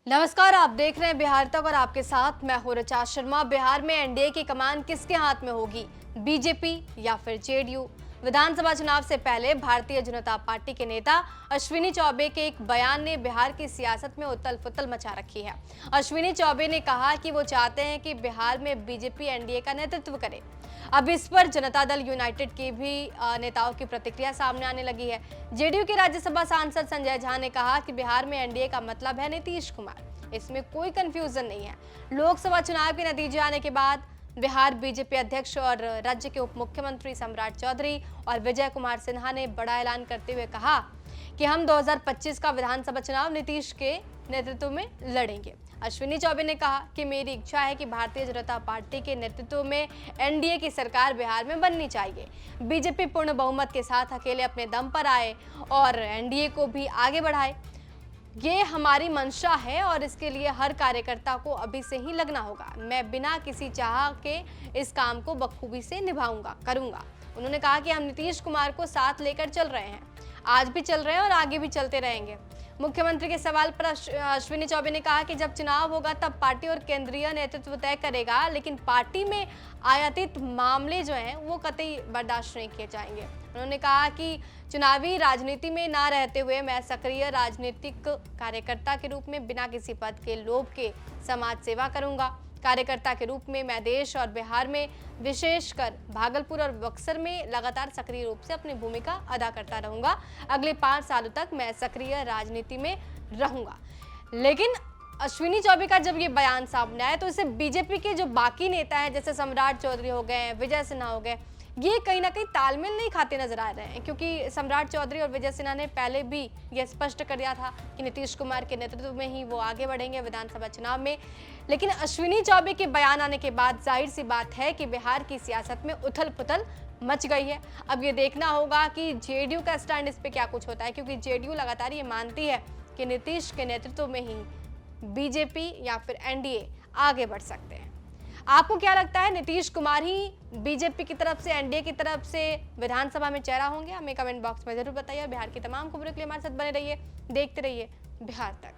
नमस्कार, आप देख रहे हैं बिहार तक और आपके साथ मैं हूं ऋचा शर्मा। बिहार में एनडीए की कमान किसके हाथ में होगी, बीजेपी या फिर जेडीयू? विधानसभा चुनाव से पहले भारतीय जनता पार्टी के नेता अश्विनी चौबे के एक बयान ने बिहार की सियासत में उथल-पुथल मचा रखी है। अश्विनी चौबे ने कहा कि वो चाहते हैं कि बिहार में बीजेपी एनडीए का नेतृत्व करे। अब इस पर जनता दल यूनाइटेड के भी नेताओं की प्रतिक्रिया सामने आने लगी है। जेडीयू के राज्यसभा सांसद संजय झा ने कहा कि बिहार में एनडीए का मतलब है नीतीश कुमार। इसमें कोई कंफ्यूजन नहीं है। लोकसभा चुनाव के नतीजे आने के बाद बिहार बीजेपी अध्यक्ष और राज्य के उप मुख्यमंत्री सम्राट चौधरी और विजय कुमार सिन्हा ने बड़ा ऐलान करते हुए कहा कि हम 2025 का विधानसभा चुनाव नीतीश के नेतृत्व में लड़ेंगे। अश्विनी चौबे ने कहा कि मेरी इच्छा है कि भारतीय जनता पार्टी के नेतृत्व में एनडीए की सरकार बिहार में बननी चाहिए। बीजेपी पूर्ण बहुमत के साथ अकेले अपने दम पर आए और एनडीए को भी आगे बढ़ाए। ये हमारी मंशा है और इसके लिए हर कार्यकर्ता को अभी से ही लगना होगा। मैं बिना किसी चाह के इस काम को बखूबी से करूंगा। उन्होंने कहा कि हम नीतीश कुमार को साथ लेकर चल रहे हैं, आज भी चल रहे हैं और आगे भी चलते रहेंगे। मुख्यमंत्री के सवाल पर अश्विनी चौबे ने कहा कि जब चुनाव होगा तब पार्टी और केंद्रीय नेतृत्व तय करेगा, लेकिन पार्टी में आयातित मामले जो हैं वो कतई बर्दाश्त नहीं किए जाएंगे। उन्होंने कहा कि चुनावी राजनीति में ना रहते हुए मैं सक्रिय राजनीतिक कार्यकर्ता के रूप में बिना किसी पद के लोभ के समाज सेवा करूंगा। कार्यकर्ता के रूप में मैं देश और बिहार में, विशेषकर भागलपुर और बक्सर में लगातार सक्रिय रूप से अपनी भूमिका अदा करता रहूंगा। अगले 5 सालों तक मैं सक्रिय राजनीति में रहूंगा। लेकिन अश्विनी चौबे का जब ये बयान सामने आया तो इसे बीजेपी के जो बाकी नेता हैं जैसे सम्राट चौधरी हो गए, विजय सिन्हा हो गए, ये कहीं ना कहीं तालमेल नहीं खाते नजर आ रहे हैं, क्योंकि सम्राट चौधरी और विजय सिन्हा ने पहले भी ये स्पष्ट कर दिया था कि नीतीश कुमार के नेतृत्व में ही वो आगे बढ़ेंगे विधानसभा चुनाव में। लेकिन अश्विनी चौबे के बयान आने के बाद जाहिर सी बात है कि बिहार की सियासत में उथल पुथल मच गई है। अब ये देखना होगा कि जेडीयू का स्टैंड इस पे क्या कुछ होता है, क्योंकि जेडीयू लगातार ये मानती है कि नीतीश के नेतृत्व में ही बीजेपी या फिर एनडीए आगे बढ़ सकते हैं। आपको क्या लगता है, नीतीश कुमार ही बीजेपी की तरफ से, एनडीए की तरफ से विधानसभा में चेहरा होंगे? हमें कमेंट बॉक्स में जरूर बताइए। बिहार की तमाम खबरों के लिए हमारे साथ बने रहिए, देखते रहिए बिहार तक।